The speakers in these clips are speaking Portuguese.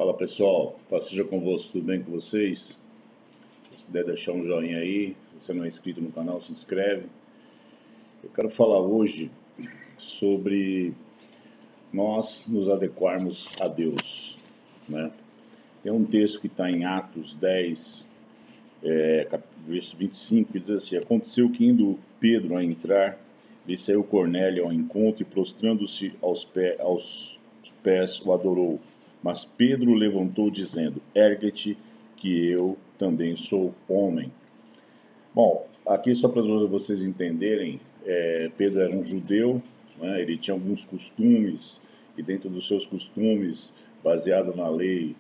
Fala pessoal, paz seja convosco, tudo bem com vocês? Se puder deixar um joinha aí, se você não é inscrito no canal, se inscreve. Eu quero falar hoje sobre nós nos adequarmos a Deus, né? Tem um texto que está em Atos 10, verso 25, que diz assim: aconteceu que indo Pedro a entrar, lhe saiu Cornélio ao encontro e prostrando-se aos pés o adorou. Mas Pedro levantou dizendo: ergue-te, que eu também sou homem. Bom, aqui só para vocês entenderem, Pedro era um judeu, né? Ele tinha alguns costumes, e dentro dos seus costumes, baseado na lei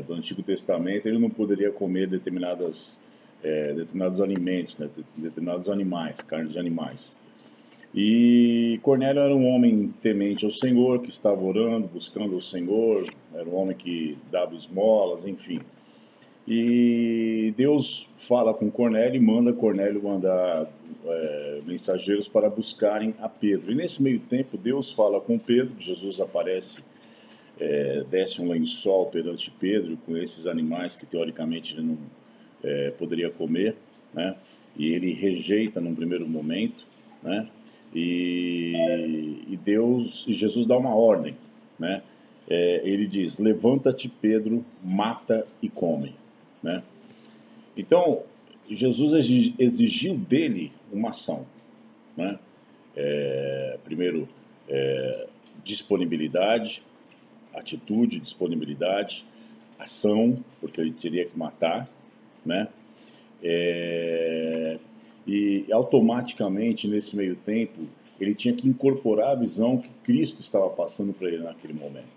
do Antigo Testamento, ele não poderia comer determinados alimentos, né? Determinados animais, carnes de animais. E Cornélio era um homem temente ao Senhor, que estava orando, buscando o Senhor, era um homem que dava esmolas, enfim. E Deus fala com Cornélio e manda Cornélio mandar mensageiros para buscarem a Pedro. E nesse meio tempo, Deus fala com Pedro, Jesus aparece, desce um lençol perante Pedro com esses animais que teoricamente ele não poderia comer, né? E ele rejeita num primeiro momento, né? E Jesus dá uma ordem, né? Ele diz: levanta-te, Pedro, mata e come, né? Então Jesus exigiu dele uma ação, né? Primeiro, disponibilidade, atitude, disponibilidade, ação, porque ele teria que matar, né? E automaticamente, nesse meio tempo, ele tinha que incorporar a visão que Cristo estava passando para ele naquele momento,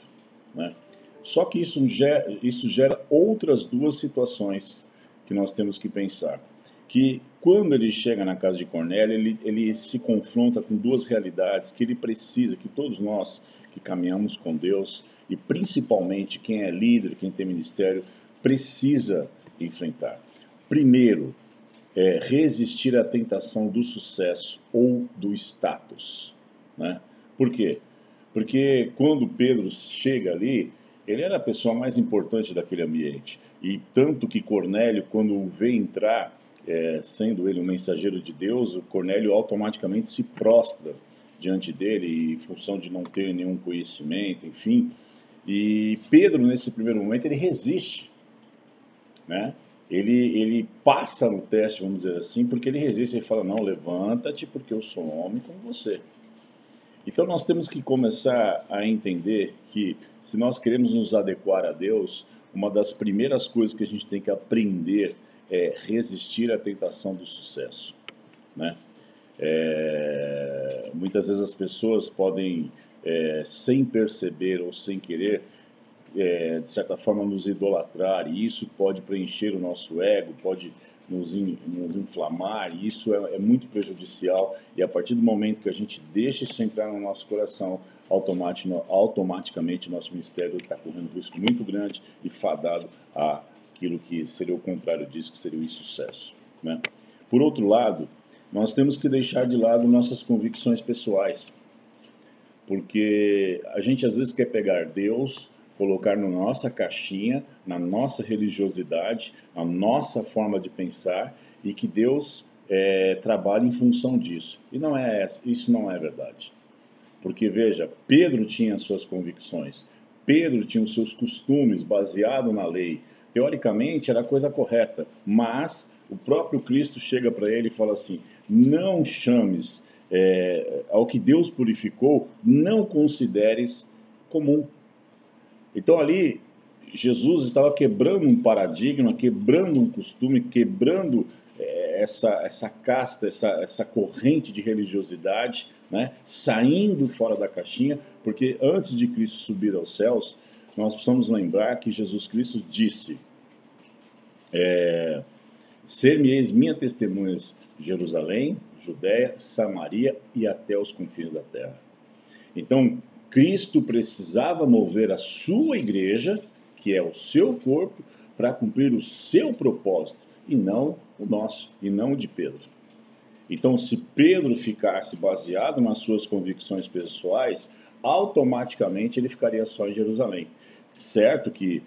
né? Só que isso gera outras duas situações que nós temos que pensar. Que quando ele chega na casa de Cornélio, ele se confronta com duas realidades que ele precisa, que todos nós que caminhamos com Deus, e principalmente quem é líder, quem tem ministério, precisa enfrentar. Primeiro, resistir à tentação do sucesso ou do status, né? Por quê? Porque quando Pedro chega ali, ele era a pessoa mais importante daquele ambiente. E tanto que Cornélio, quando o vê entrar, sendo ele um mensageiro de Deus, o Cornélio automaticamente se prostra diante dele, em função de não ter nenhum conhecimento, enfim. E Pedro, nesse primeiro momento, ele resiste, né? Ele passa no teste, vamos dizer assim, porque ele resiste. Ele fala: não, levanta-te, porque eu sou um homem como você. Então nós temos que começar a entender que, se nós queremos nos adequar a Deus, uma das primeiras coisas que a gente tem que aprender é resistir à tentação do sucesso, né? Muitas vezes as pessoas podem, sem perceber ou sem querer, de certa forma, nos idolatrar, e isso pode preencher o nosso ego, pode nos inflamar, e isso é muito prejudicial. E a partir do momento que a gente deixa isso entrar no nosso coração, automaticamente nosso ministério está correndo um risco muito grande e fadado àquilo que seria o contrário disso, que seria o insucesso, né? Por outro lado, nós temos que deixar de lado nossas convicções pessoais, porque a gente às vezes quer pegar Deus, colocar na nossa caixinha, na nossa religiosidade, na nossa forma de pensar, e que Deus trabalhe em função disso. E isso não é verdade. Porque, veja, Pedro tinha suas convicções, Pedro tinha os seus costumes baseados na lei. Teoricamente era a coisa correta, mas o próprio Cristo chega para ele e fala assim: não chames ao que Deus purificou, não consideres comum. Então ali, Jesus estava quebrando um paradigma, quebrando um costume, quebrando essa casta, essa corrente de religiosidade, né? Saindo fora da caixinha, porque antes de Cristo subir aos céus, nós precisamos lembrar que Jesus Cristo disse: ser-me-eis minha testemunhas Jerusalém, Judéia, Samaria e até os confins da terra. Então, Cristo precisava mover a sua igreja, que é o seu corpo, para cumprir o seu propósito, e não o nosso, e não o de Pedro. Então, se Pedro ficasse baseado nas suas convicções pessoais, automaticamente ele ficaria só em Jerusalém. Certo que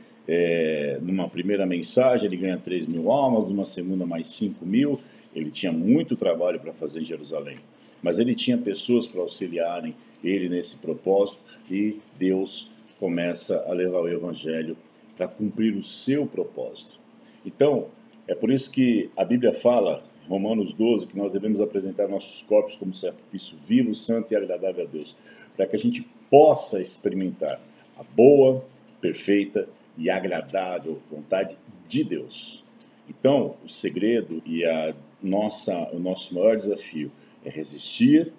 numa primeira mensagem ele ganha 3.000 almas, numa segunda mais 5.000, ele tinha muito trabalho para fazer em Jerusalém. Mas ele tinha pessoas para auxiliarem ele nesse propósito e Deus começa a levar o evangelho para cumprir o seu propósito. Então, é por isso que a Bíblia fala, em Romanos 12, que nós devemos apresentar nossos corpos como sacrifício vivo, santo e agradável a Deus, para que a gente possa experimentar a boa, perfeita e agradável vontade de Deus. Então, o segredo e o nosso maior desafio é resistir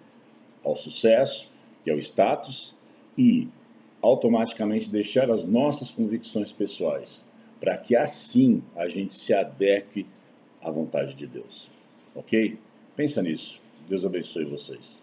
ao sucesso, que é o status, e automaticamente deixar as nossas convicções pessoais, para que assim a gente se adeque à vontade de Deus. Ok? Pensa nisso. Deus abençoe vocês.